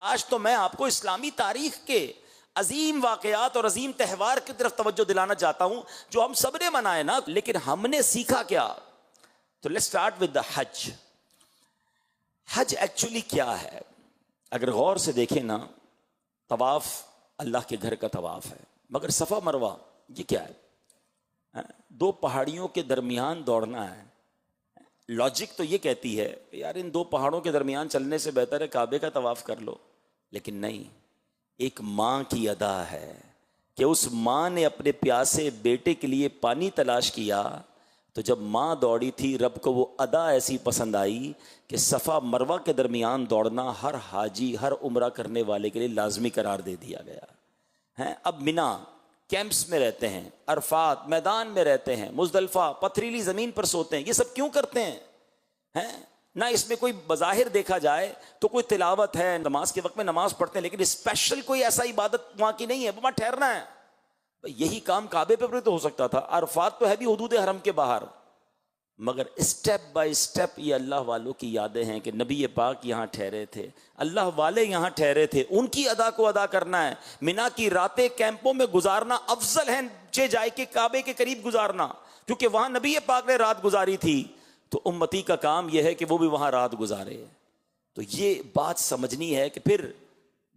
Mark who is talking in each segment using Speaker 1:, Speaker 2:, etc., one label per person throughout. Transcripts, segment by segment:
Speaker 1: آج تو میں آپ کو اسلامی تاریخ کے عظیم واقعات اور عظیم تہوار کی طرف توجہ دلانا چاہتا ہوں جو ہم سب نے منائے نا، لیکن ہم نے سیکھا کیا؟ تو let's start with the Hajj. Hajj actually کیا ہے؟ اگر غور سے دیکھیں نا، طواف اللہ کے گھر کا طواف ہے، مگر صفا مروہ یہ کیا ہے؟ دو پہاڑیوں کے درمیان دوڑنا ہے. لاجک تو یہ کہتی ہے کہ یار ان دو پہاڑوں کے درمیان چلنے سے بہتر ہے کعبے کا طواف کر لو، لیکن نہیں. ایک ماں کی ادا ہے کہ اس ماں نے اپنے پیاسے بیٹے کے لیے پانی تلاش کیا، تو جب ماں دوڑی تھی رب کو وہ ادا ایسی پسند آئی کہ صفا مروہ کے درمیان دوڑنا ہر حاجی، ہر عمرہ کرنے والے کے لیے لازمی قرار دے دیا گیا ہے. اب منا کیمپس میں رہتے ہیں، عرفات میدان میں رہتے ہیں، مزدلفہ پتھریلی زمین پر سوتے ہیں. یہ سب کیوں کرتے ہیں؟ نہ اس میں کوئی بظاہر دیکھا جائے تو کوئی تلاوت ہے، نماز کے وقت میں نماز پڑھتے ہیں، لیکن اسپیشل کوئی ایسا عبادت وہاں کی نہیں ہے، وہاں ٹھہرنا ہے. یہی کام کعبے پہ بھی تو ہو سکتا تھا. عرفات تو ہے بھی حدود حرم کے باہر، مگر اسٹیپ بائی اسٹیپ یہ اللہ والوں کی یادیں ہیں کہ نبی پاک یہاں ٹھہرے تھے، اللہ والے یہاں ٹھہرے تھے، ان کی ادا کو ادا کرنا ہے. مینا کی راتیں کیمپوں میں گزارنا افضل ہے چہ جائے کہ کعبے کے قریب گزارنا، کیونکہ وہاں نبی پاک نے رات گزاری تھی. تو امتی کا کام یہ ہے کہ وہ بھی وہاں رات گزارے. تو یہ بات سمجھنی ہے کہ پھر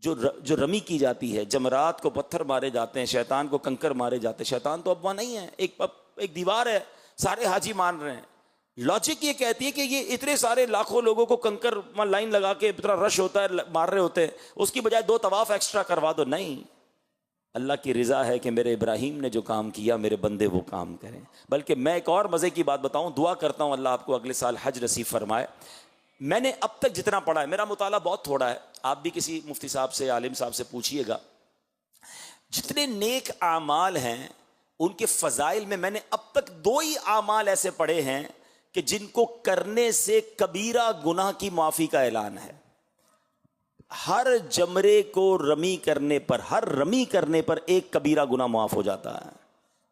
Speaker 1: جو رمی کی جاتی ہے، جمرات کو پتھر مارے جاتے ہیں، شیطان کو کنکر مارے جاتے ہیں. شیطان تو اب وہاں نہیں ہے، ایک دیوار ہے، سارے حاجی مان رہے ہیں. لاجک یہ کہتی ہے کہ یہ اتنے سارے لاکھوں لوگوں کو کنکر لائن لگا کے اتنا رش ہوتا ہے، مار رہے ہوتے ہیں، اس کی بجائے 2 طواف ایکسٹرا کروا دو. نہیں، اللہ کی رضا ہے کہ میرے ابراہیم نے جو کام کیا میرے بندے وہ کام کریں. بلکہ میں ایک اور مزے کی بات بتاؤں، دعا کرتا ہوں اللہ آپ کو اگلے سال حج نصیب فرمائے. میں نے اب تک جتنا پڑھا ہے، میرا مطالعہ بہت تھوڑا ہے، آپ بھی کسی مفتی صاحب سے، عالم صاحب سے پوچھئے گا، جتنے نیک اعمال ہیں ان کے فضائل میں نے اب تک 2 ہی اعمال ایسے پڑھے ہیں کہ جن کو کرنے سے کبیرہ گناہ کی معافی کا اعلان ہے. ہر جمرے کو رمی کرنے پر، ہر رمی کرنے پر ایک کبیرہ گناہ معاف ہو جاتا ہے.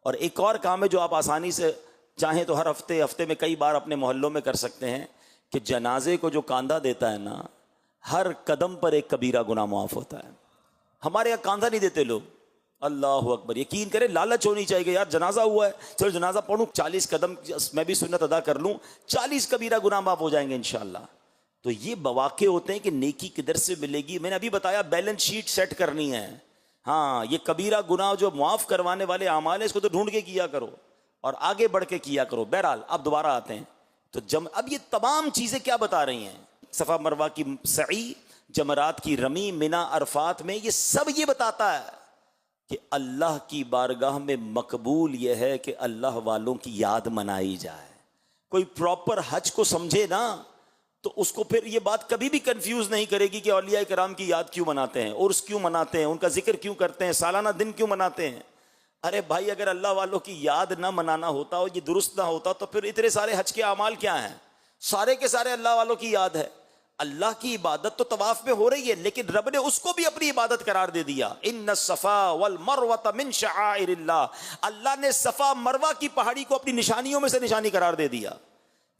Speaker 1: اور ایک اور کام ہے جو آپ آسانی سے چاہیں تو ہر ہفتے میں کئی بار اپنے محلوں میں کر سکتے ہیں کہ جنازے کو جو کاندھا دیتا ہے نا، ہر قدم پر ایک کبیرہ گناہ معاف ہوتا ہے. ہمارے یہاں کاندھا نہیں دیتے لوگ، اللہ اکبر. یقین کریں لالچ ہونی چاہیے کہ یار جنازہ ہوا ہے، چلو جنازہ پڑھوں، 40 قدم میں بھی سنت ادا کر لوں، 40 کبیرہ گناہ معاف ہو جائیں گے انشاءاللہ. تو یہ مواقع ہوتے ہیں کہ نیکی کدھر سے ملے گی. میں نے ابھی بتایا بیلنس شیٹ سیٹ کرنی ہے. ہاں، یہ کبیرہ گناہ جو معاف کروانے والے اعمال ہیں اس کو تو ڈھونڈ کے کیا کرو اور آگے بڑھ کے کیا کرو. بہرحال اب دوبارہ آتے ہیں تو اب یہ تمام چیزیں کیا بتا رہی ہیں؟ صفا مروہ کی سعی، جمرات کی رمی، مینا، عرفات میں، یہ سب یہ بتاتا ہے کہ اللہ کی بارگاہ میں مقبول یہ ہے کہ اللہ والوں کی یاد منائی جائے. کوئی پراپر حج کو سمجھے نا تو اس کو پھر یہ بات کبھی بھی کنفیوز نہیں کرے گی کہ اولیاء کرام کی یاد کیوں مناتے ہیں، عرس کیوں مناتے ہیں، ان کا ذکر کیوں کرتے ہیں، سالانہ دن کیوں مناتے ہیں. ارے بھائی، اگر اللہ والوں کی یاد نہ منانا ہوتا اور یہ درست نہ ہوتا تو پھر اتنے سارے حج کے اعمال کیا ہیں؟ سارے کے سارے اللہ والوں کی یاد ہے. اللہ کی عبادت تو طواف میں ہو رہی ہے، لیکن رب نے اس کو بھی اپنی عبادت قرار دے دیا. ان الصفا والمروہ من شعائر اللہ. اللہ نے صفا مروہ کی پہاڑی کو اپنی نشانیوں میں سے نشانی قرار دے دیا،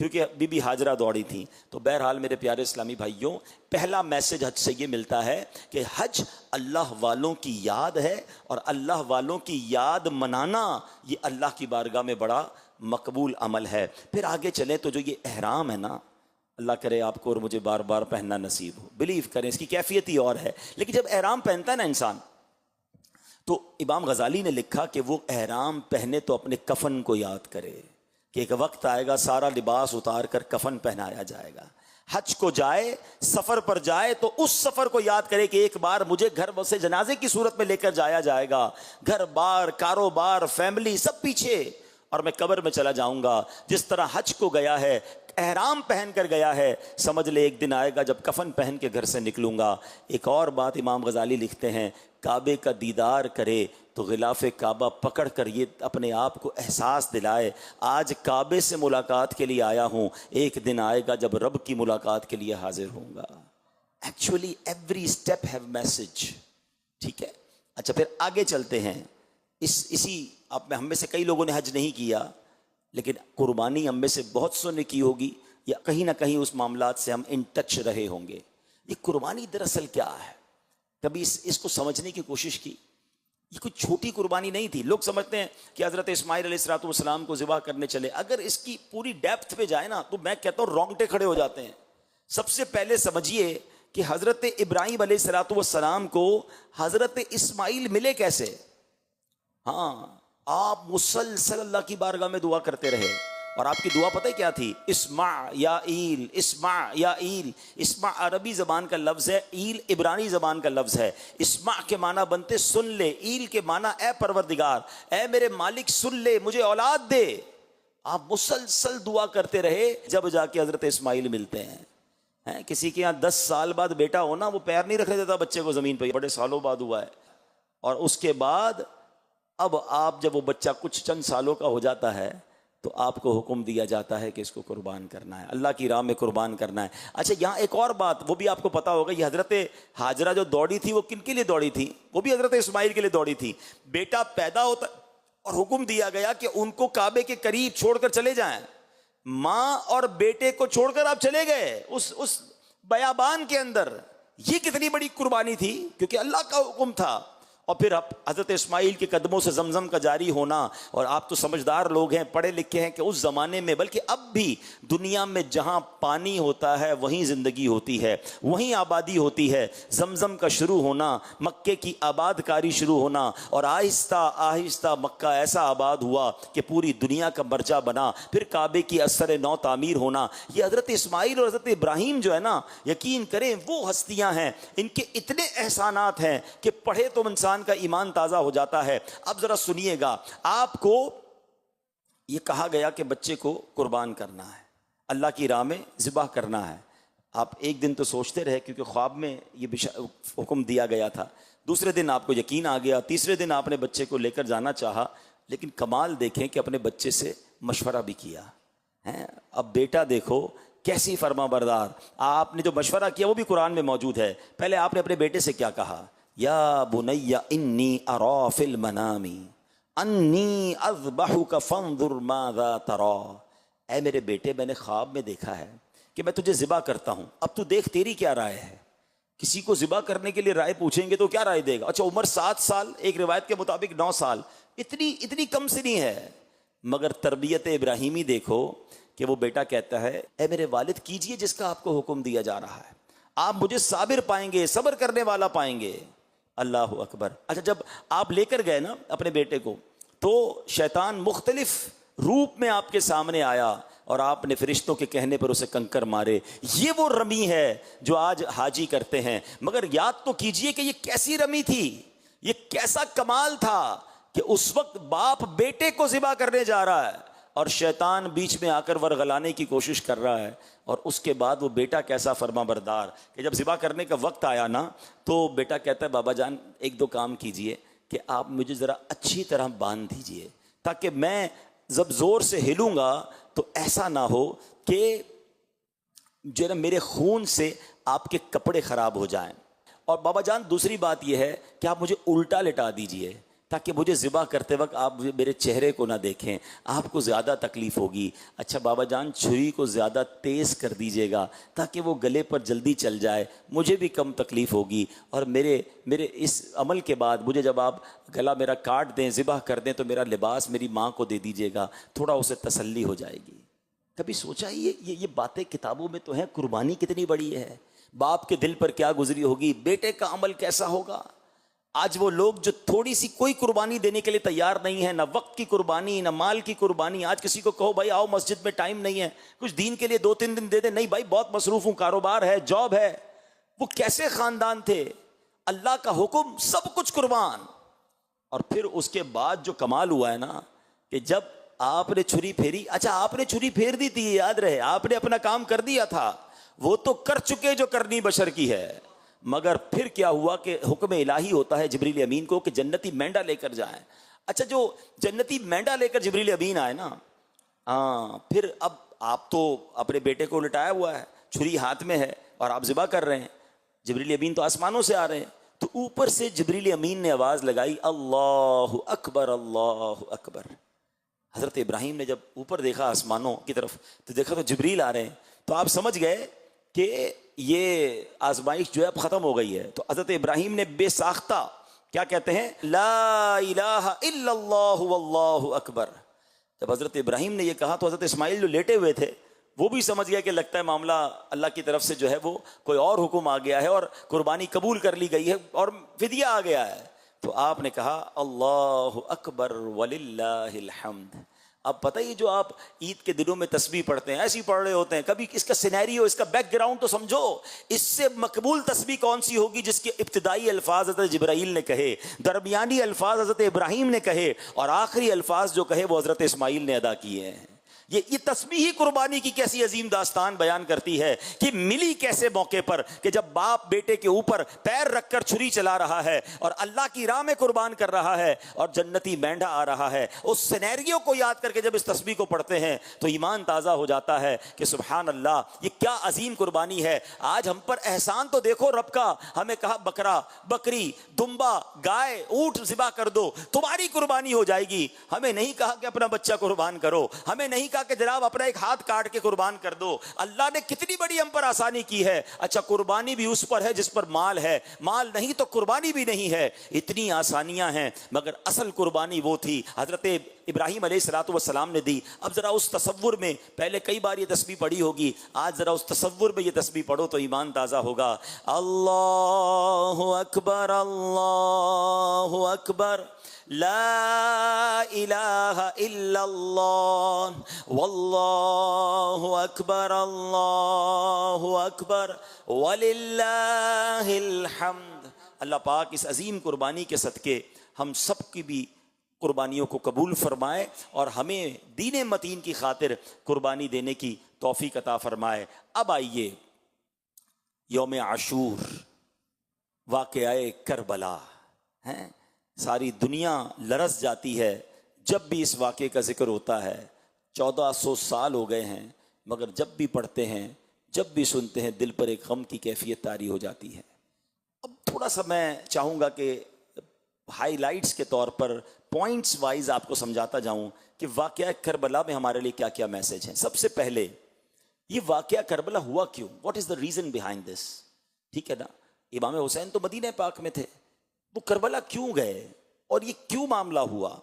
Speaker 1: کیونکہ بی بی ہاجرہ دوڑی تھیں. تو بہرحال میرے پیارے اسلامی بھائیوں، پہلا میسج حج سے یہ ملتا ہے کہ حج اللہ والوں کی یاد ہے، اور اللہ والوں کی یاد منانا یہ اللہ کی بارگاہ میں بڑا مقبول عمل ہے. پھر آگے چلیں تو جو یہ احرام ہے نا، اللہ کرے آپ کو اور مجھے بار بار پہننا نصیب ہو. بلیو کریں اس کی کیفیت ہی اور ہے. لیکن جب احرام پہنتا ہے نا انسان، تو امام غزالی نے لکھا کہ وہ احرام پہنے تو اپنے کفن کو یاد کرے کہ ایک وقت آئے گا سارا لباس اتار کر کفن پہنایا جائے گا. حج کو جائے، سفر پر جائے تو اس سفر کو یاد کرے کہ ایک بار مجھے گھر سے جنازے کی صورت میں لے کر جایا جائے گا، گھر بار، کاروبار، فیملی سب پیچھے، اور میں قبر میں چلا جاؤں گا. جس طرح حج کو گیا ہے، احرام پہن کر گیا ہے، سمجھ لے ایک دن آئے گا جب کفن پہن کے گھر سے نکلوں گا. ایک اور بات امام غزالی لکھتے ہیں، کعبے کا دیدار کرے تو غلاف کعبہ پکڑ کر یہ اپنے آپ کو احساس دلائے، آج کعبے سے ملاقات کے لیے آیا ہوں، ایک دن آئے گا جب رب کی ملاقات کے لیے حاضر ہوں گا. Actually every step have message. ٹھیک ہے، اچھا پھر آگے چلتے ہیں. اسی آپ میں ہم میں سے کئی لوگوں نے حج نہیں کیا، لیکن قربانی ہم میں سے بہت سو نے کی ہوگی، یا کہیں نہ کہیں اس معاملات سے ہم ان ٹچ رہے ہوں گے. یہ قربانی دراصل کیا ہے؟ کبھی اس کو سمجھنے کی کوشش کی؟ یہ کوئی چھوٹی قربانی نہیں تھی. لوگ سمجھتے ہیں کہ حضرت اسماعیل علیہ الصلوۃ والسلام کو ذبح کرنے چلے. اگر اس کی پوری ڈیپتھ پہ جائے نا تو میں کہتا ہوں رونگٹے کھڑے ہو جاتے ہیں. سب سے پہلے سمجھیے کہ حضرت ابراہیم علیہ الصلوۃ والسلام کو حضرت اسماعیل ملے کیسے؟ ہاں، آپ مسلسل اللہ کی بارگاہ میں دعا کرتے رہے، اور آپ کی دعا پتہ کیا تھی؟ اسمع یا ایل، اسمع یا ایل. اسمع عربی زبان کا لفظ ہے، ایل عبرانی زبان کا لفظ ہے. اسمع کے معنی بنتے سن لے، ایل کے معنی اے پروردگار، اے میرے مالک سن لے، مجھے اولاد دے. آپ مسلسل دعا کرتے رہے، جب جا کے حضرت اسماعیل ملتے ہیں. کسی کے یہاں 10 سال بعد بیٹا ہونا، وہ پیر نہیں رکھنے دیتا بچے کو زمین پہ، بڑے سالوں بعد ہوا ہے. اور اس کے بعد اب آپ جب وہ بچہ کچھ چند سالوں کا ہو جاتا ہے تو آپ کو حکم دیا جاتا ہے کہ اس کو قربان کرنا ہے، اللہ کی راہ میں قربان کرنا ہے. اچھا، یہاں ایک اور بات وہ بھی آپ کو پتا ہوگا، یہ حضرت ہاجرہ جو دوڑی تھی وہ کن کے لیے دوڑی تھی؟ وہ بھی حضرت اسماعیل کے لیے دوڑی تھی. بیٹا پیدا ہوتا اور حکم دیا گیا کہ ان کو کعبے کے قریب چھوڑ کر چلے جائیں. ماں اور بیٹے کو چھوڑ کر آپ چلے گئے اس بیابان کے اندر. یہ کتنی بڑی قربانی تھی، کیونکہ اللہ کا حکم تھا. اور پھر اب حضرت اسماعیل کے قدموں سے زمزم کا جاری ہونا. اور آپ تو سمجھدار لوگ ہیں، پڑھے لکھے ہیں، کہ اس زمانے میں بلکہ اب بھی دنیا میں جہاں پانی ہوتا ہے وہیں زندگی ہوتی ہے، وہیں آبادی ہوتی ہے. زمزم کا شروع ہونا، مکے کی آباد کاری شروع ہونا، اور آہستہ آہستہ مکہ ایسا آباد ہوا کہ پوری دنیا کا مرجع بنا. پھر کعبے کی اثر نو تعمیر ہونا. یہ حضرت اسماعیل اور حضرت ابراہیم جو ہے نا، یقین کریں وہ ہستیاں ہیں، ان کے اتنے احسانات ہیں کہ پڑھے تو انسان کا ایمان تازہ ہو جاتا ہے. اب ذرا سنیے گا، آپ کو یہ کہا گیا کہ بچے کو قربان کرنا ہے، اللہ کی راہ میں ذبح کرنا ہے. آپ ایک دن تو سوچتے رہے کیونکہ خواب میں یہ حکم دیا گیا تھا. دوسرے دن آپ کو یقین آ گیا. تیسرے دن آپ نے بچے کو لے کر جانا چاہا، لیکن کمال دیکھیں کہ اپنے بچے سے مشورہ بھی کیا. اب بیٹا دیکھو کیسی فرما بردار. آپ نے جو مشورہ کیا وہ بھی قرآن میں موجود ہے. پہلے آپ نے اپنے بیٹے سے کیا کہا؟ یا بنی انی ارا فی المنام انی اذبحک فانظر ماذا تری. اے میرے بیٹے، میں نے خواب میں دیکھا ہے کہ میں تجھے ذبح کرتا ہوں، اب تو دیکھ تیری کیا رائے ہے. کسی کو ذبح کرنے کے لیے رائے پوچھیں گے تو کیا رائے دے گا؟ اچھا، عمر 7 سال، ایک روایت کے مطابق 9 سال، اتنی کم سنی ہے. مگر تربیت ابراہیمی دیکھو کہ وہ بیٹا کہتا ہے اے میرے والد کیجئے جس کا آپ کو حکم دیا جا رہا ہے، آپ مجھے صابر پائیں گے، صبر کرنے والا پائیں گے. اللہ اکبر. اچھا، جب آپ لے کر گئے نا اپنے بیٹے کو تو شیطان مختلف روپ میں آپ کے سامنے آیا اور آپ نے فرشتوں کے کہنے پر اسے کنکر مارے. یہ وہ رمی ہے جو آج حاجی کرتے ہیں. مگر یاد تو کیجئے کہ یہ کیسی رمی تھی، یہ کیسا کمال تھا کہ اس وقت باپ بیٹے کو ذبح کرنے جا رہا ہے اور شیطان بیچ میں آ کر ورغلانے کی کوشش کر رہا ہے. اور اس کے بعد وہ بیٹا کیسا فرما بردار کہ جب ذبح کرنے کا وقت آیا نا تو بیٹا کہتا ہے بابا جان 1-2 کام کیجئے کہ آپ مجھے ذرا اچھی طرح باندھ دیجئے تاکہ میں جب زور سے ہلوں گا تو ایسا نہ ہو کہ جو ہے نا میرے خون سے آپ کے کپڑے خراب ہو جائیں. اور بابا جان دوسری بات یہ ہے کہ آپ مجھے الٹا لٹا دیجئے تاکہ مجھے ذبح کرتے وقت آپ میرے چہرے کو نہ دیکھیں، آپ کو زیادہ تکلیف ہوگی. اچھا بابا جان چھری کو زیادہ تیز کر دیجیے گا تاکہ وہ گلے پر جلدی چل جائے، مجھے بھی کم تکلیف ہوگی. اور میرے اس عمل کے بعد مجھے جب آپ گلا میرا کاٹ دیں، ذبح کر دیں تو میرا لباس میری ماں کو دے دیجیے گا، تھوڑا اسے تسلی ہو جائے گی. کبھی سوچا یہ باتیں کتابوں میں تو ہیں، قربانی کتنی بڑی ہے. باپ کے دل پر کیا گزری ہوگی، بیٹے کا عمل کیسا ہوگا. آج وہ لوگ جو تھوڑی سی کوئی قربانی دینے کے لیے تیار نہیں ہے، نہ وقت کی قربانی نہ مال کی قربانی. آج کسی کو کہو بھائی آؤ مسجد میں، ٹائم نہیں ہے، کچھ دین کے لیے 2-3 دن دے دیں، نہیں بھائی بہت مصروف ہوں، کاروبار ہے، جاب ہے. وہ کیسے خاندان تھے، اللہ کا حکم سب کچھ قربان. اور پھر اس کے بعد جو کمال ہوا ہے نا کہ جب آپ نے چھری پھیری، اچھا آپ نے چھری پھیر دی تھی، یاد رہے آپ نے اپنا کام کر دیا تھا، وہ تو کر چکے جو کرنی بشر کی ہے. مگر پھر کیا ہوا کہ حکم الہی ہوتا ہے جبریل امین کو کہ جنتی مینڈا لے کر جائیں. اچھا جو جنتی مینڈا لے کر جبریل امین آئے نا، پھر اب آپ تو اپنے بیٹے کو لٹایا ہوا ہے، چھری ہاتھ میں ہے اور آپ ذبح کر رہے ہیں. جبریل امین تو آسمانوں سے آ رہے ہیں، تو اوپر سے جبریل امین نے آواز لگائی اللہ اکبر اللہ اکبر. حضرت ابراہیم نے جب اوپر دیکھا آسمانوں کی طرف تو دیکھا تو جبریل آ رہے ہیں. تو آپ سمجھ گئے کہ یہ آزمائش جو ہے اب ختم ہو گئی ہے. تو حضرت ابراہیم نے بے ساختہ کیا کہتے ہیں؟ لا الہ الا اللہ واللہ اکبر. جب حضرت ابراہیم نے یہ کہا تو حضرت اسماعیل جو لیٹے ہوئے تھے وہ بھی سمجھ گیا کہ لگتا ہے معاملہ اللہ کی طرف سے جو ہے وہ کوئی اور حکم آ گیا ہے اور قربانی قبول کر لی گئی ہے اور فدیہ آ گیا ہے. تو آپ نے کہا اللہ اکبر وللہ الحمد. اب پتہ ہی جو آپ عید کے دنوں میں تسبیح پڑھتے ہیں ایسی پڑھ رہے ہوتے ہیں, کبھی اس کا سینیریو, اس کا بیک گراؤنڈ تو سمجھو. اس سے مقبول تسبیح کون سی ہوگی جس کے ابتدائی الفاظ حضرت جبرائیل نے کہے, درمیانی الفاظ حضرت ابراہیم نے کہے اور آخری الفاظ جو کہے وہ حضرت اسماعیل نے ادا کیے ہیں. یہ تسبیح قربانی کی کیسی عظیم داستان بیان کرتی ہے کہ ملی کیسے موقع پر کہ جب باپ بیٹے کے اوپر پیر رکھ کر چھری چلا رہا ہے اور اللہ کی راہ میں قربان کر رہا ہے اور جنتی مینڈھا آ رہا ہے. اس سینیریو کو یاد کر کے جب اس تسبیح کو پڑھتے ہیں تو ایمان تازہ ہو جاتا ہے کہ سبحان اللہ, یہ کیا عظیم قربانی ہے. آج ہم پر احسان تو دیکھو رب کا, ہمیں کہا بکرا, بکری, دمبا, گائے, اونٹ ذبح کر دو تمہاری قربانی ہو جائے گی. ہمیں نہیں کہا کہ اپنا بچہ قربان کرو, ہمیں نہیں کہ جناب اپنا ایک ہاتھ کاٹ کے قربان کر دو. اللہ نے کتنی بڑی ہم پر آسانی کی ہے. اچھا قربانی بھی اس پر ہے جس پر مال ہے, مال نہیں تو قربانی بھی نہیں ہے. اتنی آسانیاں ہیں مگر اصل قربانی وہ تھی حضرت ابراہیم علیہ الصلوۃ والسلام نے دی. اب ذرا اس تصور میں, پہلے کئی بار یہ تسبیح پڑھی ہوگی, آج ذرا اس تصور میں یہ تسبیح پڑھو تو ایمان تازہ ہوگا. اللہ اکبر اللہ اکبر لا الہ الا اللہ واللہ اکبر اللہ اکبر وللہ الحمد. اللہ پاک اس عظیم قربانی کے صدقے ہم سب کی بھی قربانیوں کو قبول فرمائے اور ہمیں دین متین کی خاطر قربانی دینے کی توفیق عطا فرمائے. اب آئیے یوم عاشور, واقعہ کربلا ہیں. ساری دنیا لرز جاتی ہے جب بھی اس واقعے کا ذکر ہوتا ہے. 1400 سال ہو گئے ہیں مگر جب بھی پڑھتے ہیں, جب بھی سنتے ہیں, دل پر ایک غم کی کیفیت طاری ہو جاتی ہے. اب تھوڑا سا میں چاہوں گا کہ ہائی لائٹس کے طور پر پوائنٹس وائز آپ کو سمجھاتا جاؤں کہ واقعہ کربلا میں ہمارے لیے کیا کیا میسج ہیں. سب سے پہلے یہ واقعہ کربلا ہوا کیوں, what is the reason behind this. ٹھیک ہے نا, امام حسین تو مدینہ پاک میں تھے, وہ کربلا کیوں گئے اور یہ کیوں معاملہ ہوا.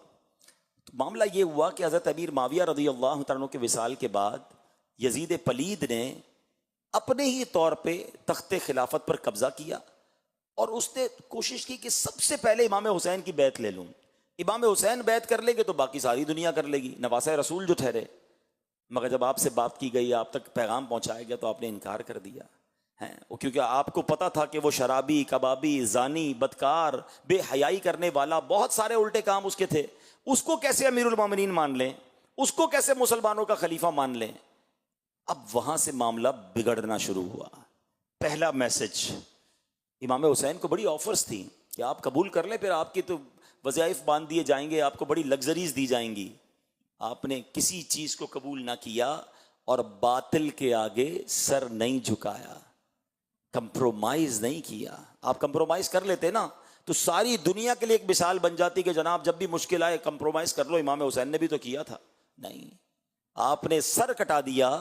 Speaker 1: تو معاملہ یہ ہوا کہ حضرت امیر معاویہ رضی اللہ تعالیٰ کے وصال کے بعد یزید پلید نے اپنے ہی طور پہ تخت خلافت پر قبضہ کیا اور اس نے کوشش کی کہ سب سے پہلے امام حسین کی بیعت لے لوں. امام حسین بیعت کر لیں گے تو باقی ساری دنیا کر لے گی, نواسہ رسول جو ٹھہرے. مگر جب آپ سے بات کی گئی, آپ تک پیغام پہنچایا گیا تو آپ نے انکار کر دیا ہے. کیونکہ آپ کو پتا تھا کہ وہ شرابی, کبابی, زانی, بدکار, بے حیائی کرنے والا, بہت سارے الٹے کام اس کے تھے. اس کو کیسے امیر المومنین مان لیں, اس کو کیسے مسلمانوں کا خلیفہ مان لیں. اب وہاں سے معاملہ بگڑنا شروع ہوا. پہلا میسج, امام حسین کو بڑی آفرز تھیں کہ آپ قبول کر لیں, پھر آپ کی تو وظائف باندھ دیے جائیں گے, آپ کو بڑی لگژریز دی جائیں گی. آپ نے کسی چیز کو قبول نہ کیا اور باطل کے آگے سر نہیں جھکایا, کمپرومائز نہیں کیا. آپ کمپرومائز کر لیتے نا تو ساری دنیا کے لیے ایک مثال بن جاتی کہ جناب جب بھی مشکل آئے کمپرومائز کر لو. امام حسین نے بھی تو کیا تھا. نہیں, آپ نے سر کٹا دیا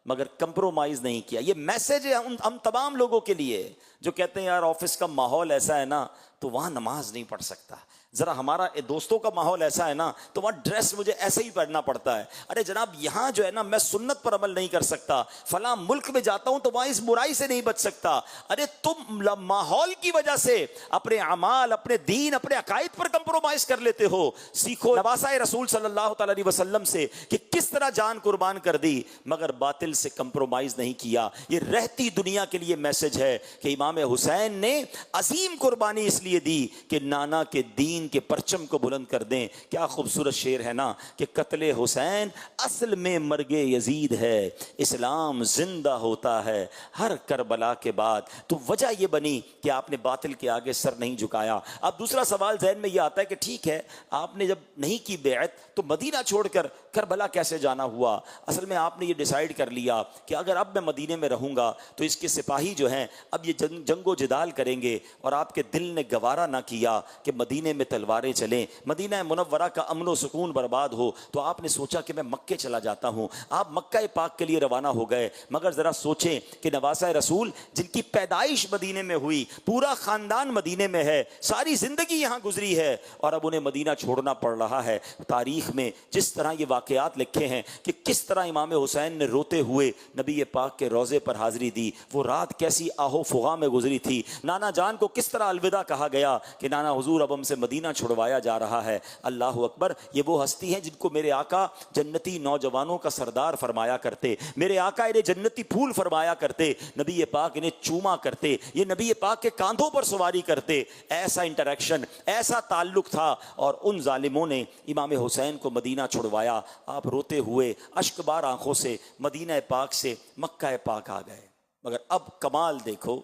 Speaker 1: مگر کمپرومائز نہیں کیا. یہ میسج ہے ہم تمام لوگوں کے لیے جو کہتے ہیں یار آفس کا ماحول ایسا ہے نا تو وہاں نماز نہیں پڑھ سکتا, ذرا ہمارا دوستوں کا ماحول ایسا ہے نا تو وہاں ڈریس مجھے ایسے ہی پہننا پڑتا ہے. ارے جناب یہاں جو ہے نا میں سنت پر عمل نہیں کر سکتا, فلاں ملک میں جاتا ہوں تو وہاں اس برائی سے نہیں بچ سکتا. ارے تم ماحول کی وجہ سے اپنے اعمال, اپنے دین, اپنے عقائد پر کمپرومائز کر لیتے ہو. سیکھو نواسہ رسول صلی اللہ تعالی علیہ وسلم سے کہ کس طرح جان قربان کر دی مگر باطل سے کمپرومائز نہیں کیا. یہ رہتی دنیا کے لیے میسج ہے کہ امام حسین نے عظیم قربانی اس لیے دی کہ نانا کے دین کے پرچم کو بلند کر دیں. کیا خوبصورت شعر ہے نا کہ قتل حسین اصل میں مرگ یزید ہے, اسلام زندہ ہوتا ہے ہر کربلا کے بعد. تو وجہ یہ بنی کہ آپ نے باطل کے آگے سر نہیں جھکایا. اب دوسرا سوال ذہن میں یہ آتا ہے کہ ٹھیک ہے آپ نے جب نہیں کی بیعت تو مدینہ چھوڑ کر کربلا کیسے جانا ہوا. اصل میں آپ نے یہ ڈیسائیڈ کر لیا کہ اگر اب میں مدینے میں رہوں گا تو اس کے سپاہی جو ہیں اب یہ جنگ و جدال کریں گے, اور آپ کے دل نے گوارا نہ کیا کہ مدینے میں تلواریں چلیں، مدینہ منورہ کا امن و سکون برباد ہو، تو آپ نے سوچا کہ میں مکے چلا جاتا ہوں۔ آپ مکہ پاک کے لیے روانہ ہو گئے، مگر ذرا سوچیں کہ نواسہ رسول جن کی پیدائش مدینے میں ہوئی، پورا خاندان مدینے میں ہے، ساری زندگی یہاں گزری ہے، اور اب انہیں مدینہ چھوڑنا پڑ رہا ہے۔ تاریخ میں جس طرح یہ واقعات لکھے ہیں کہ کس طرح امام حسین نے روتے ہوئے نبی پاک کے روضے پر حاضری دی، وہ رات کیسی آہو فغاں میں گزری تھی، نانا جان کو کس طرح الوداع کہا گیا کہ نانا حضور اب ہم سے مدینہ چھڑوایا جا رہا ہے۔ اللہ اکبر، یہ وہ ہستی ہیں جن کو میرے آقا جنتی نوجوانوں کا سردار فرمایا کرتے، میرے آقا انہیں جنتی پھول فرمایا کرتے، نبی پاک انہیں چوما کرتے، یہ نبی پاک کے کاندھوں پر سواری کرتے۔ ایسا انٹریکشن، ایسا تعلق تھا، اور ان ظالموں نے امام حسین کو مدینہ چھڑوایا۔ آپ روتے ہوئے اشک بار آنکھوں سے مدینہ پاک سے مکہ پاک آ گئے۔ مگر اب کمال دیکھو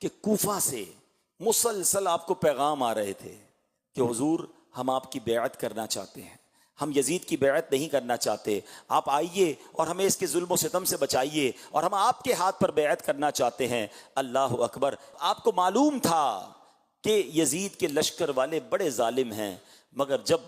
Speaker 1: کہ کوفہ سے مسلسل آپ کو پیغام آ رہے تھے کہ حضور ہم آپ کی بیعت کرنا چاہتے ہیں، ہم یزید کی بیعت نہیں کرنا چاہتے، آپ آئیے اور ہمیں اس کے ظلم و ستم سے بچائیے، اور ہم آپ کے ہاتھ پر بیعت کرنا چاہتے ہیں۔ اللہ اکبر، آپ کو معلوم تھا کہ یزید کے لشکر والے بڑے ظالم ہیں، مگر جب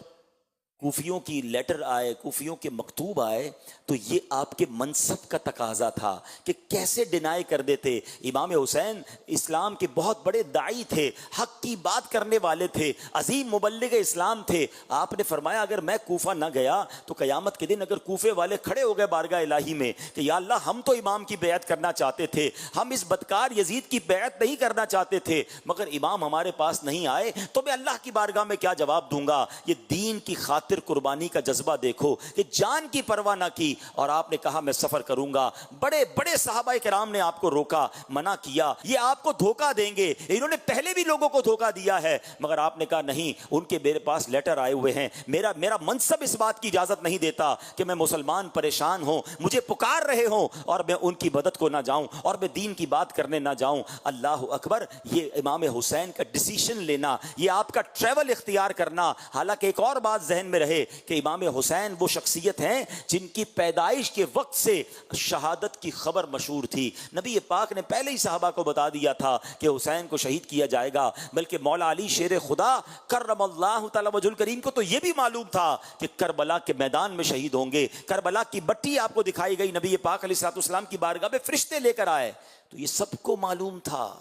Speaker 1: کوفیوں کی لیٹر آئے، کوفیوں کے مکتوب آئے، تو یہ آپ کے منصب کا تقاضا تھا کہ کیسے ڈینائی کر دیتے۔ امام حسین اسلام کے بہت بڑے داعی تھے، حق کی بات کرنے والے تھے، عظیم مبلغ اسلام تھے۔ آپ نے فرمایا اگر میں کوفہ نہ گیا تو قیامت کے دن اگر کوفے والے کھڑے ہو گئے بارگاہ الہی میں کہ یا اللہ ہم تو امام کی بیعت کرنا چاہتے تھے، ہم اس بدکار یزید کی بیعت نہیں کرنا چاہتے تھے، مگر امام ہمارے پاس نہیں آئے، تو میں اللہ کی بارگاہ میں کیا جواب دوں گا؟ یہ دین کی خاطر قربانی کا جذبہ دیکھو کہ جان کی پرواہ نہ کی، اور آپ نے کہا میں سفر کروں گا۔ بڑے بڑے صحابہ کرام نے آپ کو روکا، منع کیا، یہ آپ کو دھوکہ دیں گے، انہوں نے پہلے بھی لوگوں کو دھوکہ دیا ہے، مگر آپ نے کہا نہیں، ان کے میرے پاس لیٹر آئے ہوئے ہیں، میرا منصب اس بات کی اجازت نہیں دیتا کہ میں مسلمان پریشان ہوں، مجھے پکار رہے ہوں اور میں ان کی مدد کو نہ جاؤں اور میں دین کی بات کرنے نہ جاؤں۔ اللہ اکبر، یہ امام حسین کا ڈیسیشن لینا، یہ آپ کا ٹریول اختیار کرنا۔ حالانکہ ایک اور بات ذہن میں رہے کہ امام حسین وہ شخصیت ہیں جن کی پیدائش کے وقت سے شہادت کی خبر مشہور تھی، نبی پاک نے پہلے ہی صحابہ کو بتا دیا تھا کہ حسین کو شہید کیا جائے گا، بلکہ مولا علی شیر خدا کرم اللہ تعالی وجہ الکریم کو تو یہ بھی معلوم تھا کہ کربلا کے میدان میں شہید ہوں گے۔ کربلا کی بٹی آپ کو دکھائی گئی، نبی پاک علیہ الصلوۃ والسلام کی بارگاہ میں فرشتے لے کر آئے، تو یہ سب کو معلوم تھا،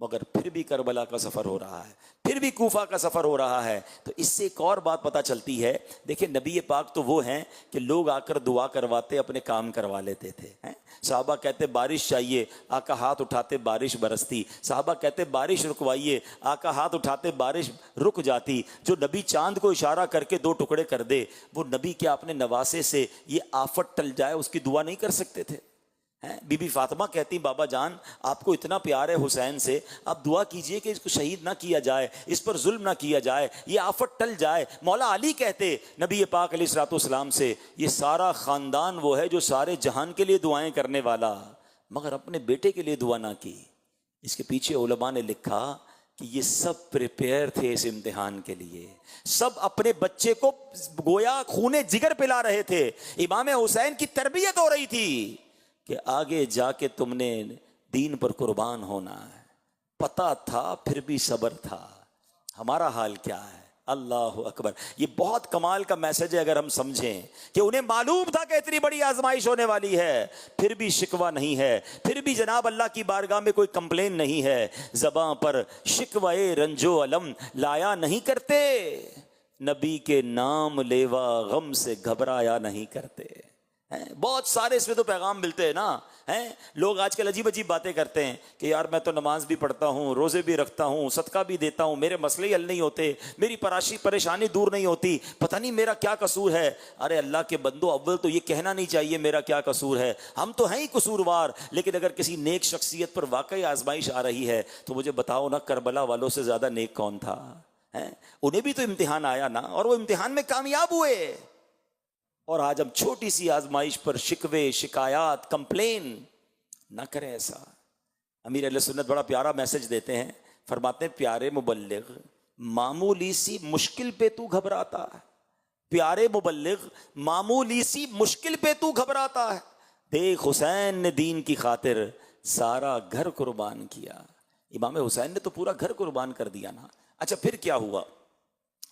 Speaker 1: مگر پھر بھی کربلا کا سفر ہو رہا ہے، پھر بھی کوفہ کا سفر ہو رہا ہے۔ تو اس سے ایک اور بات پتہ چلتی ہے، دیکھیں نبی پاک تو وہ ہیں کہ لوگ آ کر دعا کرواتے، اپنے کام کروا لیتے تھے۔ صحابہ کہتے بارش چاہیے، آقا ہاتھ اٹھاتے بارش برستی، صحابہ کہتے بارش رکوائیے، آقا ہاتھ اٹھاتے بارش رک جاتی۔ جو نبی چاند کو اشارہ کر کے 2 ٹکڑے کر دے، وہ نبی کیا اپنے نواسے سے یہ آفت ٹل جائے اس کی دعا نہیں کر سکتے تھے؟ بی بی فاطمہ کہتی بابا جان آپ کو اتنا پیار ہے حسین سے، آپ دعا کیجئے کہ اس کو شہید نہ کیا جائے، اس پر ظلم نہ کیا جائے، یہ آفت ٹل جائے۔ مولا علی کہتے نبی پاک علیہ الصلوۃ والسلام سے یہ سارا خاندان وہ ہے جو سارے جہان کے لیے دعائیں کرنے والا، مگر اپنے بیٹے کے لیے دعا نہ کی۔ اس کے پیچھے علماء نے لکھا کہ یہ سب پریپیئر تھے اس امتحان کے لیے، سب اپنے بچے کو گویا خون جگر پلا رہے تھے۔ امام حسین کی تربیت ہو رہی تھی کہ آگے جا کے تم نے دین پر قربان ہونا ہے، پتہ تھا پھر بھی صبر تھا۔ ہمارا حال کیا ہے؟ اللہ اکبر، یہ بہت کمال کا میسج ہے اگر ہم سمجھیں کہ انہیں معلوم تھا کہ اتنی بڑی آزمائش ہونے والی ہے، پھر بھی شکوہ نہیں ہے، پھر بھی جناب اللہ کی بارگاہ میں کوئی کمپلین نہیں ہے، زباں پر شکوہ رنج و علم لایا نہیں کرتے، نبی کے نام لیوا غم سے گھبرایا نہیں کرتے۔ بہت سارے اس میں تو پیغام ملتے ہیں نا۔ لوگ آج کل عجیب عجیب باتیں کرتے ہیں کہ یار میں تو نماز بھی پڑھتا ہوں، روزے بھی رکھتا ہوں، صدقہ بھی دیتا ہوں، میرے مسئلے ہی حل نہیں ہوتے، میری پریشانی دور نہیں ہوتی، پتہ نہیں میرا کیا قصور ہے۔ ارے اللہ کے بندو، اول تو یہ کہنا نہیں چاہیے میرا کیا قصور ہے، ہم تو ہیں ہی قصوروار، لیکن اگر کسی نیک شخصیت پر واقعی آزمائش آ رہی ہے تو مجھے بتاؤ نا، کربلا والوں سے زیادہ نیک کون تھا؟ انہیں بھی تو امتحان آیا نا، اور وہ امتحان میں کامیاب ہوئے۔ اور آج ہم چھوٹی سی آزمائش پر شکوے، شکایات، کمپلین نہ کریں۔ ایسا امیر اہل سنت بڑا پیارا میسج دیتے ہیں، فرماتے ہیں پیارے مبلغ معمولی سی مشکل پہ تو گھبراتا ہے، پیارے مبلغ معمولی سی مشکل پہ تو گھبراتا ہے، دیکھ حسین نے دین کی خاطر سارا گھر قربان کیا۔ امام حسین نے تو پورا گھر قربان کر دیا نا۔ اچھا پھر کیا ہوا؟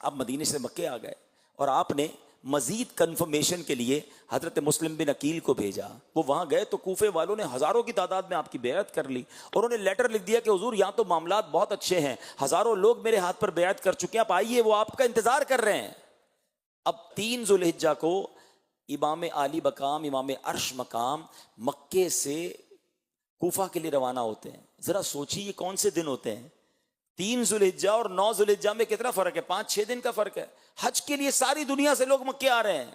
Speaker 1: آپ مدینے سے مکے آ گئے اور آپ نے مزید کنفرمیشن کے لیے حضرت مسلم بن عقیل کو بھیجا. وہ وہاں گئے تو کوفے والوں نے ہزاروں کی تعداد میں آپ کی بیعت کر لی اور انہوں نے لیٹر لکھ دیا کہ حضور یہاں تو معاملات بہت اچھے ہیں، ہزاروں لوگ میرے ہاتھ پر بیعت کر چکے ہیں، آپ آئیے، وہ آپ کا انتظار کر رہے ہیں. اب 3 ذوالحجہ کو امام عالی مقام، امام عرش مقام مکے سے کوفہ کے لیے روانہ ہوتے ہیں. ذرا سوچیے یہ کون سے دن ہوتے ہیں؟ 3 ذوالحجہ اور 9 ذوالحجہ میں کتنا فرق ہے؟ 5-6 دن کا فرق ہے. حج کے لیے ساری دنیا سے لوگ مکے آ رہے ہیں،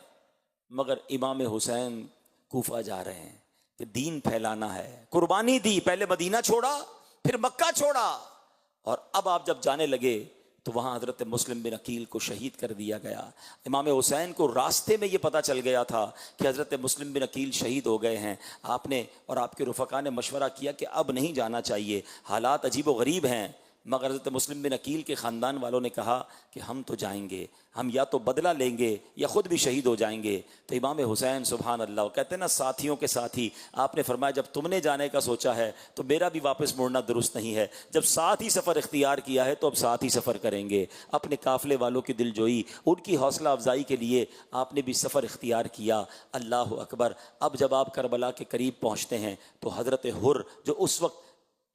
Speaker 1: مگر امام حسین کوفہ جا رہے ہیں کہ دین پھیلانا ہے. قربانی دی، پہلے مدینہ چھوڑا پھر مکہ چھوڑا، اور اب آپ جب جانے لگے تو وہاں حضرت مسلم بن عقیل کو شہید کر دیا گیا. امام حسین کو راستے میں یہ پتا چل گیا تھا کہ حضرت مسلم بن عقیل شہید ہو گئے ہیں. آپ نے اور آپ کے رفقا نے مشورہ کیا کہ اب نہیں جانا چاہیے، حالات عجیب و غریب ہیں. مگر حضرت مسلم بن عقیل کے خاندان والوں نے کہا کہ ہم تو جائیں گے، ہم یا تو بدلہ لیں گے یا خود بھی شہید ہو جائیں گے. تو امام حسین سبحان اللہ کہتے ہیں نا ساتھیوں کے ساتھی، آپ نے فرمایا جب تم نے جانے کا سوچا ہے تو میرا بھی واپس مڑنا درست نہیں ہے. جب ساتھ ہی سفر اختیار کیا ہے تو اب ساتھ ہی سفر کریں گے. اپنے قافلے والوں کی دل جوئی، ان کی حوصلہ افزائی کے لیے آپ نے بھی سفر اختیار کیا. اللہ اکبر. اب جب آپ کربلا کے قریب پہنچتے ہیں تو حضرت حر جو اس وقت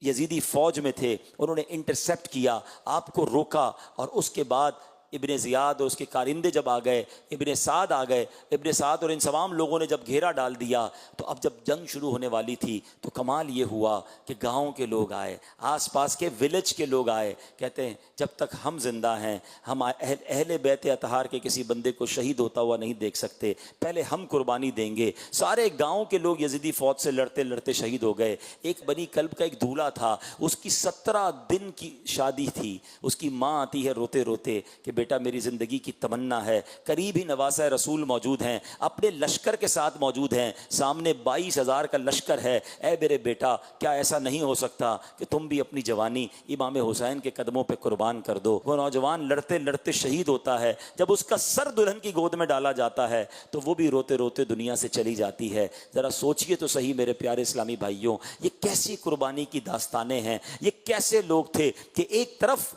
Speaker 1: یزیدی فوج میں تھے، انہوں نے انٹرسیپٹ کیا، آپ کو روکا، اور اس کے بعد ابن زیاد اور اس کے کارندے جب آ گئے، ابن سعد آ گئے، ابن سعد اور ان تمام لوگوں نے جب گھیرا ڈال دیا تو اب جب جنگ شروع ہونے والی تھی تو کمال یہ ہوا کہ گاؤں کے لوگ آئے، آس پاس کے ولیج کے لوگ آئے. کہتے ہیں جب تک ہم زندہ ہیں ہم اہل بیت اطہار کے کسی بندے کو شہید ہوتا ہوا نہیں دیکھ سکتے، پہلے ہم قربانی دیں گے. سارے گاؤں کے لوگ یزیدی فوج سے لڑتے لڑتے شہید ہو گئے. ایک بنی کلب کا ایک دولہا تھا، اس کی 17 دن کی شادی تھی. اس کی ماں آتی ہے روتے روتے کہ بیٹا میری زندگی کی تمنا ہے. قریب ہی نواسہ رسول موجود ہیں، اپنے لشکر کے ساتھ موجود ہیں، سامنے 22,000 کا لشکر ہے. اے میرے بیٹا کیا ایسا نہیں ہو سکتا کہ تم بھی اپنی جوانی امام حسین کے قدموں پہ قربان کر دو؟ وہ نوجوان لڑتے لڑتے شہید ہوتا ہے. جب اس کا سر دلہن کی گود میں ڈالا جاتا ہے تو وہ بھی روتے روتے دنیا سے چلی جاتی ہے. ذرا سوچئے تو صحیح میرے پیارے اسلامی بھائیوں، یہ کیسی قربانی کی داستانیں ہیں. یہ کیسے لوگ تھے کہ ایک طرف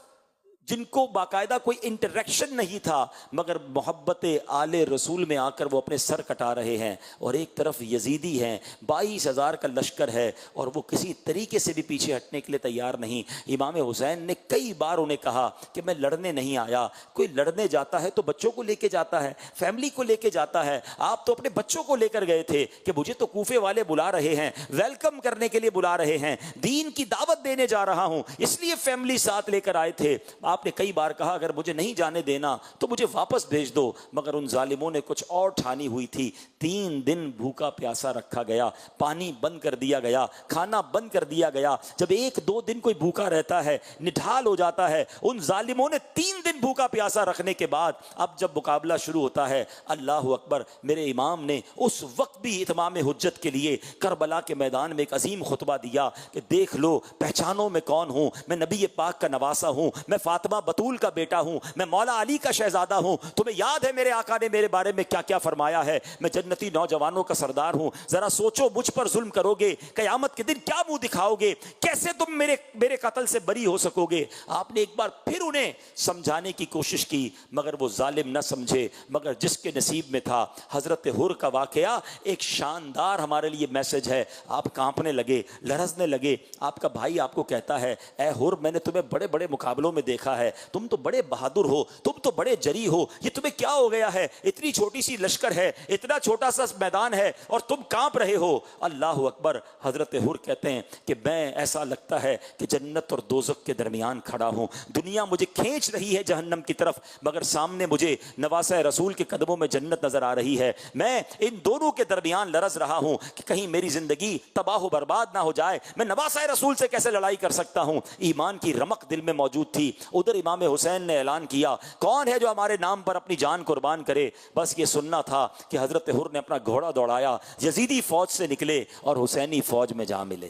Speaker 1: جن کو باقاعدہ کوئی انٹریکشن نہیں تھا مگر محبت آل رسول میں آ کر وہ اپنے سر کٹا رہے ہیں، اور ایک طرف یزیدی ہیں، 22,000 کا لشکر ہے اور وہ کسی طریقے سے بھی پیچھے ہٹنے کے لیے تیار نہیں. امام حسین نے کئی بار انہیں کہا کہ میں لڑنے نہیں آیا. کوئی لڑنے جاتا ہے تو بچوں کو لے کے جاتا ہے، فیملی کو لے کے جاتا ہے. آپ تو اپنے بچوں کو لے کر گئے تھے کہ مجھے تو کوفے والے بلا رہے ہیں، ویلکم کرنے کے لیے بلا رہے ہیں، دین کی دعوت دینے جا رہا ہوں، اس لیے فیملی ساتھ لے کر آئے تھے. آپ نے کئی بار کہا اگر مجھے نہیں جانے دینا تو مجھے واپس بھیج دو، مگر ان ظالموں نے کچھ اور ٹھانی ہوئی تھی. 3 دن بھوکا پیاسا رکھا گیا، پانی بند کر دیا گیا، کھانا بند کر دیا گیا. جب 1-2 دن کوئی بھوکا رہتا ہے نڈھال ہو جاتا ہے. ان ظالموں نے 3 دن بھوکا پیاسا رکھنے کے بعد اب جب مقابلہ شروع ہوتا ہے، اللہ اکبر، میرے امام نے اس وقت بھی اتمام حجت کے لیے کربلا کے میدان میں ایک عظیم خطبہ دیا کہ دیکھ لو، پہچانو میں کون ہوں. میں نبی پاک کا نواسہ ہوں، میں فاطمہ بطول کا بیٹا ہوں، میں مولا علی کا شہزادہ ہوں. تمہیں یاد ہے میرے آقا نے میرے بارے میں کیا کیا فرمایا ہے؟ میں جنتی نوجوانوں کا سردار ہوں. ذرا سوچو مجھ پر ظلم کرو گے قیامت کے دن کیا منہ دکھاؤ گے؟ کیسے تم میرے قتل سے بری ہو سکو گے؟ آپ نے ایک بار پھر انہیں سمجھانے کی کوشش کی مگر وہ ظالم نہ سمجھے. مگر جس کے نصیب میں تھا. حضرت حر کا واقعہ ایک شاندار ہمارے لیے میسج ہے. آپ کانپنے لگے، لرزنے لگے. آپ کا بھائی آپ کو کہتا ہے اے حر میں نے تمہیں بڑے بڑے مقابلوں میں دیکھا ہے، تم تو بڑے بہادر ہو، تم تو بڑے جری ہو، یہ تمہیں کیا ہو گیا ہے؟ اتنی چھوٹی سی لشکر ہے، اتنا چھوٹا سا میدان ہے اور تم کانپ رہے ہو. اللہ اکبر. حضرت حر کہتے ہیں کہ میں ایسا لگتا ہے کہ جنت اور دوزخ کے درمیان کھڑا ہوں. دنیا مجھے کھینچ رہی ہے جہنم کی طرف مگر سامنے مجھے نواسہ رسول کے قدموں میں جنت نظر آ رہی ہے. میں ان دونوں کے درمیان لرز رہا ہوں کہ کہیں میری زندگی تباہ و برباد نہ ہو جائے. میں نواسہ رسول سے کیسے لڑائی کر سکتا ہوں؟ ایمان کی رمق دل میں موجود تھی. ادھر امام حسین نے اعلان کیا کون ہے جو ہمارے نام پر اپنی جان قربان کرے؟ بس یہ سننا تھا کہ حضرت حر نے اپنا گھوڑا دوڑایا، یزیدی فوج سے نکلے اور حسینی فوج میں جا ملے.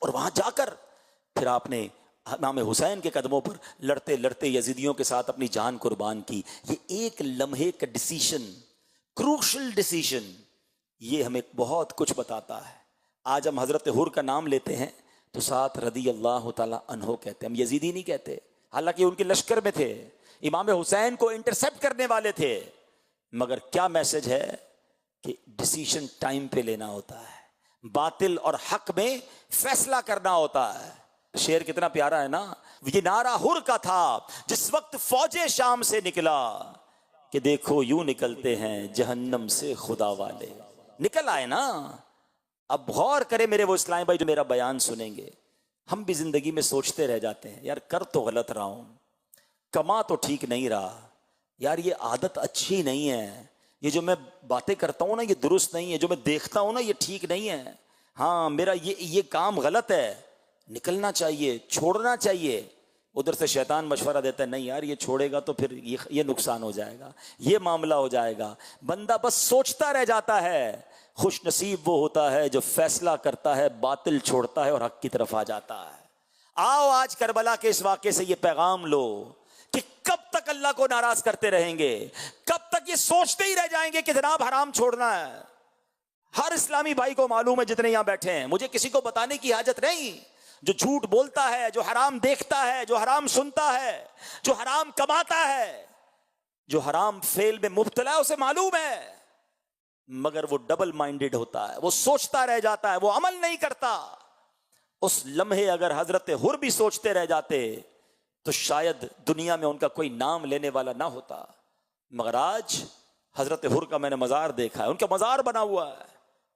Speaker 1: اور وہاں جا کر پھر آپ نے امام حسین کے قدموں پر لڑتے لڑتے یزیدیوں کے ساتھ اپنی جان قربان کی. یہ ایک لمحے کا ڈیسیشن، کروشل ڈیسیشن، یہ ہمیں بہت کچھ بتاتا ہے. آج ہم حضرت حر کا نام لیتے ہیں تو ساتھ رضی اللہ تعالیٰ عنہ کہتے ہیں، ہم یزیدی نہیں کہتے. حالانکہ ان کے لشکر میں تھے، امام حسین کو انٹرسپٹ کرنے والے تھے، مگر کیا میسج ہے کہ ڈیسیشن ٹائم پہ لینا ہوتا ہے، باطل اور حق میں فیصلہ کرنا ہوتا ہے۔ شعر کتنا پیارا ہے نا، یہ نعرہ ہر کا تھا جس وقت فوج شام سے نکلا، کہ دیکھو یوں نکلتے ہیں جہنم سے خدا والے۔ نکل آئے نا۔ اب غور کرے میرے وہ اسلام بھائی جو میرا بیان سنیں گے، ہم بھی زندگی میں سوچتے رہ جاتے ہیں یار کر تو غلط رہا ہوں، کما تو ٹھیک نہیں رہا، یار یہ عادت اچھی نہیں ہے، یہ جو میں باتیں کرتا ہوں نا یہ درست نہیں ہے، جو میں دیکھتا ہوں نا یہ ٹھیک نہیں ہے، ہاں میرا یہ کام غلط ہے، نکلنا چاہیے، چھوڑنا چاہیے۔ ادھر سے شیطان مشورہ دیتا ہے نہیں یار یہ چھوڑے گا تو پھر یہ نقصان ہو جائے گا، یہ معاملہ ہو جائے گا۔ بندہ بس سوچتا رہ جاتا ہے۔ خوش نصیب وہ ہوتا ہے جو فیصلہ کرتا ہے، باطل چھوڑتا ہے اور حق کی طرف آ جاتا ہے۔ آؤ آج کربلا کے اس واقعے سے یہ پیغام لو کہ کب تک اللہ کو ناراض کرتے رہیں گے، کب تک یہ سوچتے ہی رہ جائیں گے کہ جناب حرام چھوڑنا ہے۔ ہر اسلامی بھائی کو معلوم ہے جتنے یہاں بیٹھے ہیں، مجھے کسی کو بتانے کی حاجت نہیں، جو جھوٹ بولتا ہے، جو حرام دیکھتا ہے، جو حرام سنتا ہے، جو حرام کماتا ہے، جو حرام فعل میں مبتلا ہے، اسے معلوم ہے، مگر وہ ڈبل مائنڈڈ ہوتا ہے، وہ سوچتا رہ جاتا ہے، وہ عمل نہیں کرتا۔ اس لمحے اگر حضرت حر بھی سوچتے رہ جاتے تو شاید دنیا میں ان کا کوئی نام لینے والا نہ ہوتا، مگر آج حضرت حر کا میں نے مزار دیکھا ہے، ان کا مزار بنا ہوا ہے،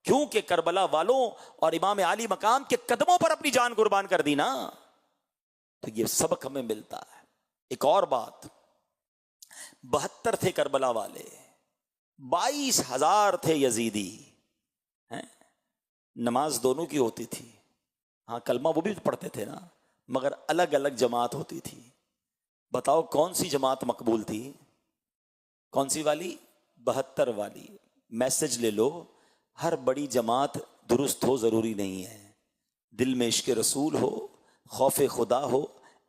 Speaker 1: کیونکہ کربلا والوں اور امام عالی مقام کے قدموں پر اپنی جان قربان کر دی نا، تو یہ سبق ہمیں ملتا ہے۔ ایک اور بات، 72 تھے کربلا والے، 22,000 تھے یزیدی، نماز دونوں کی ہوتی تھی، ہاں کلمہ وہ بھی پڑھتے تھے نا، مگر الگ الگ جماعت ہوتی تھی۔ بتاؤ کون سی جماعت مقبول تھی؟ کون سی والی؟ 72 والی۔ میسج لے لو، ہر بڑی جماعت درست ہو ضروری نہیں ہے، دل میں عشق رسول ہو، خوف خدا ہو،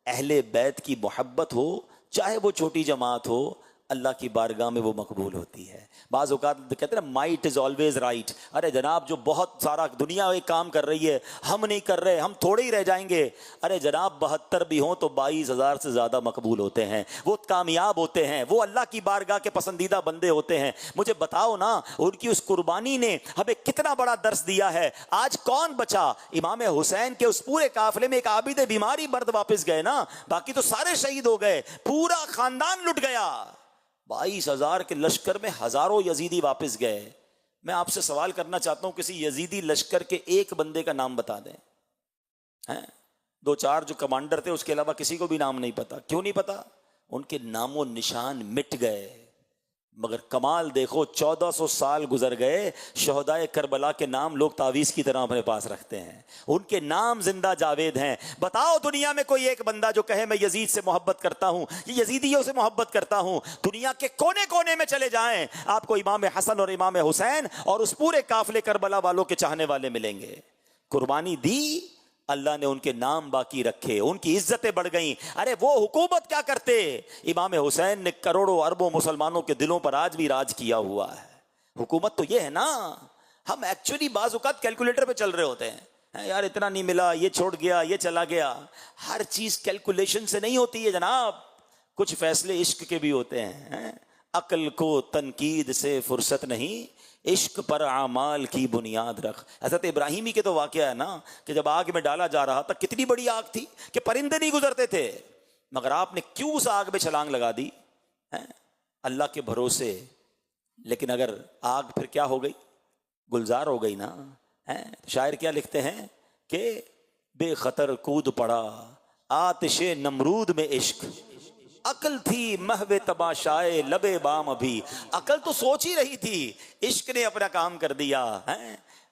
Speaker 1: اہل بیت کی محبت ہو، چاہے وہ چھوٹی جماعت ہو، اللہ کی بارگاہ میں وہ مقبول ہوتی ہے۔ بعض اوقات کہتے ہیں نا مائٹ از آلویز رائٹ، ارے جناب جو بہت سارا دنیا ایک کام کر رہی ہے ہم نہیں کر رہے، ہم تھوڑے ہی رہ جائیں گے، ارے جناب 72 بھی ہوں تو 22,000 سے زیادہ مقبول ہوتے ہیں، وہ کامیاب ہوتے ہیں، وہ اللہ کی بارگاہ کے پسندیدہ بندے ہوتے ہیں۔ مجھے بتاؤ نا ان کی اس قربانی نے ہمیں کتنا بڑا درس دیا ہے۔ آج کون بچا؟ امام حسین کے اس پورے قافلے میں ایک عابد بیماری مرد واپس گئے نا، باقی تو سارے شہید ہو گئے، پورا خاندان لٹ گیا۔ 22,000 کے لشکر میں ہزاروں یزیدی واپس گئے۔ میں آپ سے سوال کرنا چاہتا ہوں، کسی یزیدی لشکر کے ایک بندے کا نام بتا دیں۔ 2-4 جو کمانڈر تھے اس کے علاوہ کسی کو بھی نام نہیں پتا۔ کیوں نہیں پتا؟ ان کے نام و نشان مٹ گئے۔ مگر کمال دیکھو، 1400 سال گزر گئے، شہدائے کربلا کے نام لوگ تعویذ کی طرح اپنے پاس رکھتے ہیں، ان کے نام زندہ جاوید ہیں۔ بتاؤ دنیا میں کوئی ایک بندہ جو کہے میں یزید سے محبت کرتا ہوں، یہ یزیدیوں سے محبت کرتا ہوں۔ دنیا کے کونے کونے میں چلے جائیں، آپ کو امام حسن اور امام حسین اور اس پورے قافلے کربلا والوں کے چاہنے والے ملیں گے۔ قربانی دی، اللہ نے ان کے نام باقی رکھے، ان کی عزتیں بڑھ گئیں۔ ارے وہ حکومت کیا کرتے، امام حسین نے کروڑوں اربوں مسلمانوں کے دلوں پر آج بھی راج کیا ہوا ہے۔ حکومت تو یہ ہے نا، ہم ایکچولی بعض اوقات کیلکولیٹر پہ چل رہے ہوتے ہیں، یار اتنا نہیں ملا، یہ چھوڑ گیا، یہ چلا گیا۔ ہر چیز کیلکولیشن سے نہیں ہوتی ہے جناب، کچھ فیصلے عشق کے بھی ہوتے ہیں۔ عقل کو تنقید سے فرصت نہیں، عشق پر اعمال کی بنیاد رکھ۔ حضرت ابراہیمی کے تو واقعہ ہے نا کہ جب آگ میں ڈالا جا رہا تھا، کتنی بڑی آگ تھی کہ پرندے نہیں گزرتے تھے، مگر آپ نے کیوں اس آگ میں چھلانگ لگا دی؟ اللہ کے بھروسے۔ لیکن اگر آگ پھر کیا ہو گئی؟ گلزار ہو گئی نا۔ شاعر کیا لکھتے ہیں کہ بے خطر کود پڑا آتش نمرود میں عشق، عقل تھی محو تماشائے لبے بام ابھی۔ عقل تو سوچ ہی رہی تھی، عشق نے اپنا کام کر دیا۔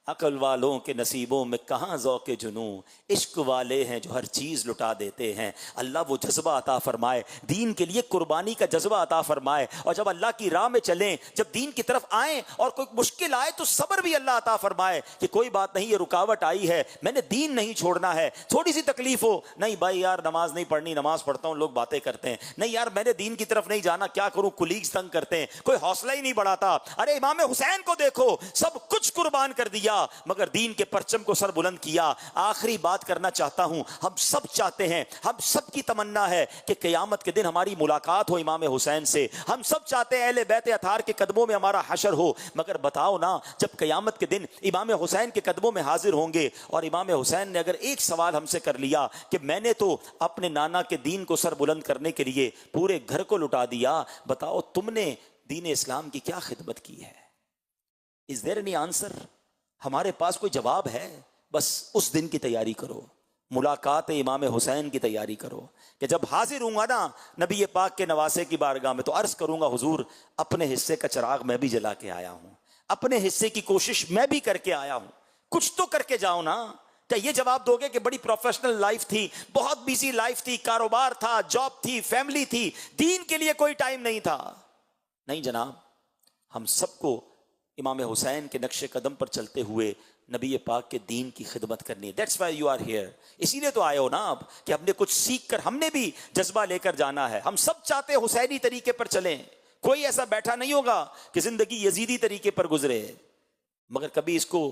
Speaker 1: عقل والوں کے نصیبوں میں کہاں ذوق جنوں، عشق والے ہیں جو ہر چیز لٹا دیتے ہیں۔ اللہ وہ جذبہ عطا فرمائے، دین کے لیے قربانی کا جذبہ عطا فرمائے، اور جب اللہ کی راہ میں چلیں، جب دین کی طرف آئیں اور کوئی مشکل آئے تو صبر بھی اللہ عطا فرمائے کہ کوئی بات نہیں، یہ رکاوٹ آئی ہے، میں نے دین نہیں چھوڑنا ہے۔ تھوڑی سی تکلیف ہو، نہیں بھائی یار نماز نہیں پڑھنی، نماز پڑھتا ہوں، لوگ باتیں کرتے ہیں، نہیں یار میں نے دین کی طرف نہیں جانا، کیا کروں، کولیگز تنگ کرتے ہیں، کوئی حوصلہ ہی نہیں بڑھاتا۔ ارے امام حسین کو دیکھو، سب کچھ قربان کر دیا، مگر دین کے پرچم کو سر بلند کیا. آخری بات کرنا چاہتا ہوں, ہم سب چاہتے ہیں, ہم سب کی تمنا ہے کہ قیامت کے دن ہماری ملاقات ہو امام حسین سے. ہم سب چاہتے ہیں اہل بیت اطہار کے قدموں میں ہمارا حشر ہو. مگر بتاؤ نا, جب قیامت کے دن امام حسین کے قدموں میں حاضر ہوں گے اور امام حسین نے اگر ایک سوال ہم سے کر لیا کہ میں نے تو اپنے نانا کے دین کو سر بلند کرنے کے لیے پورے گھر کو لٹا دیا, بتاؤ تم نے دین اسلام کی کیا خدمت کی ہے؟ Is there any answer؟ ہمارے پاس کوئی جواب ہے؟ بس اس دن کی تیاری کرو, ملاقات امام حسین کی تیاری کرو کہ جب حاضر ہوں گا نا نبی پاک کے نواسے کی بارگاہ میں, تو عرض کروں گا حضور اپنے حصے کا چراغ میں بھی جلا کے آیا ہوں, اپنے حصے کی کوشش میں بھی کر کے آیا ہوں, کچھ تو کر کے جاؤ نا. کیا یہ جواب دو گے کہ بڑی پروفیشنل لائف تھی, بہت بیزی لائف تھی, کاروبار تھا, جاب تھی, فیملی تھی, دین کے لیے کوئی ٹائم نہیں تھا؟ نہیں جناب, ہم سب کو امام حسین کے نقش قدم پر چلتے ہوئے نبی پاک کے دین کی خدمت کرنی ہے. That's why you are here. اسی لیے تو آئے ہو نا آپ کہ ہم نے کچھ سیکھ کر, ہم نے بھی جذبہ لے کر جانا ہے. ہم سب چاہتے ہیں حسینی طریقے پر چلیں. کوئی ایسا بیٹھا نہیں ہوگا کہ زندگی یزیدی طریقے پر گزرے. مگر کبھی اس کو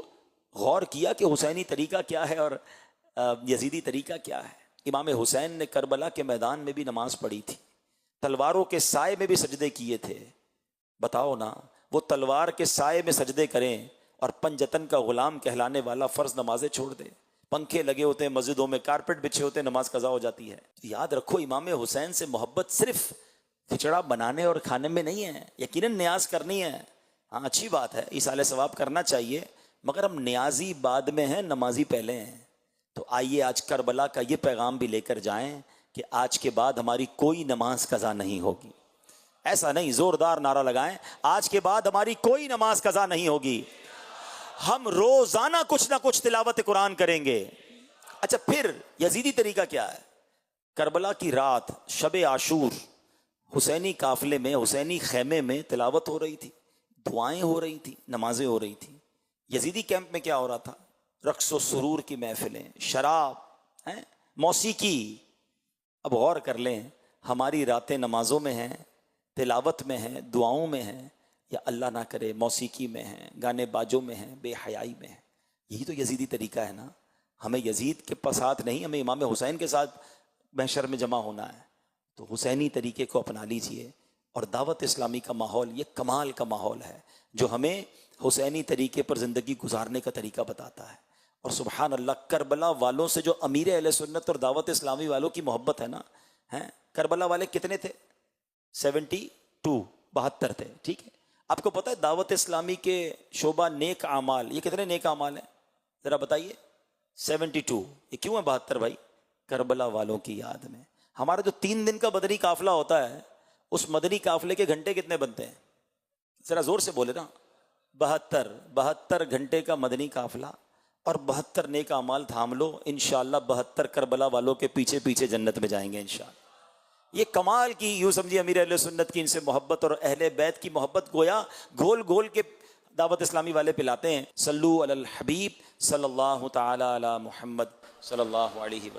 Speaker 1: غور کیا کہ حسینی طریقہ کیا ہے اور یزیدی طریقہ کیا ہے؟ امام حسین نے کربلا کے میدان میں بھی نماز پڑھی تھی, تلواروں کے سائے میں بھی سجدے کیے تھے. بتاؤ نا, وہ تلوار کے سائے میں سجدے کریں اور پنجتن کا غلام کہلانے والا فرض نمازیں چھوڑ دے. پنکھے لگے ہوتے ہیں مسجدوں میں, کارپیٹ بچھے ہوتے ہیں, نماز قضا ہو جاتی ہے. یاد رکھو امام حسین سے محبت صرف کھچڑا بنانے اور کھانے میں نہیں ہے. یقیناً نیاز کرنی ہے, ہاں اچھی بات ہے, ایصال ثواب کرنا چاہیے, مگر ہم نیازی بعد میں ہیں, نمازی پہلے ہیں. تو آئیے آج کربلا کا یہ پیغام بھی لے کر جائیں کہ آج کے بعد ہماری کوئی نماز قضا نہیں ہوگی. ایسا نہیں, زوردار نعرہ لگائیں, آج کے بعد ہماری کوئی نماز قضا نہیں ہوگی. ہم روزانہ کچھ نہ کچھ تلاوت قرآن کریں گے. اچھا پھر یزیدی طریقہ کیا ہے؟ کربلا کی رات شب عاشور حسینی قافلے میں, حسینی خیمے میں تلاوت ہو رہی تھی, دعائیں ہو رہی تھی, نمازیں ہو رہی تھی. یزیدی کیمپ میں کیا ہو رہا تھا؟ رقص و سرور کی محفلیں, شراب, موسیقی. اب غور کر لیں, ہماری راتیں نمازوں میں ہیں, تلاوت میں ہیں, دعاؤں میں ہیں, یا اللہ نہ کرے موسیقی میں ہیں, گانے باجوں میں ہیں, بے حیائی میں ہیں. یہی تو یزیدی طریقہ ہے نا. ہمیں یزید کے ساتھ نہیں, ہمیں امام حسین کے ساتھ محشر میں جمع ہونا ہے. تو حسینی طریقے کو اپنا لیجئے. اور دعوت اسلامی کا ماحول یہ کمال کا ماحول ہے جو ہمیں حسینی طریقے پر زندگی گزارنے کا طریقہ بتاتا ہے. اور سبحان اللہ, کربلا والوں سے جو امیر اہل سنت اور دعوت اسلامی والوں کی محبت ہے نا, کربلا والے کتنے تھے؟ 72 تھے. ٹھیک ہے, آپ کو پتہ ہے دعوت اسلامی کے شعبہ نیک اعمال, یہ کتنے نیک اعمال ہیں ذرا بتائیے؟ 72. یہ کیوں ہے 72 بھائی؟ کربلا والوں کی یاد میں. ہمارا جو 3 دن کا مدنی قافلہ ہوتا ہے, اس مدنی قافلے کے گھنٹے کتنے بنتے ہیں؟ ذرا زور سے بولے نا. 72 گھنٹے کا مدنی قافلہ اور 72 نیک اعمال تھام لو, انشاءاللہ 72 کربلا والوں کے پیچھے پیچھے جنت میں جائیں گے انشاءاللہ. یہ کمال کی, یوں سمجھیے امیر اہل سنت کی ان سے محبت اور اہل بیت کی محبت گویا گول گول کے دعوت اسلامی والے پلاتے ہیں. صلو علی الحبیب صلی اللہ تعالی علی محمد صلی اللہ علیہ وسلم.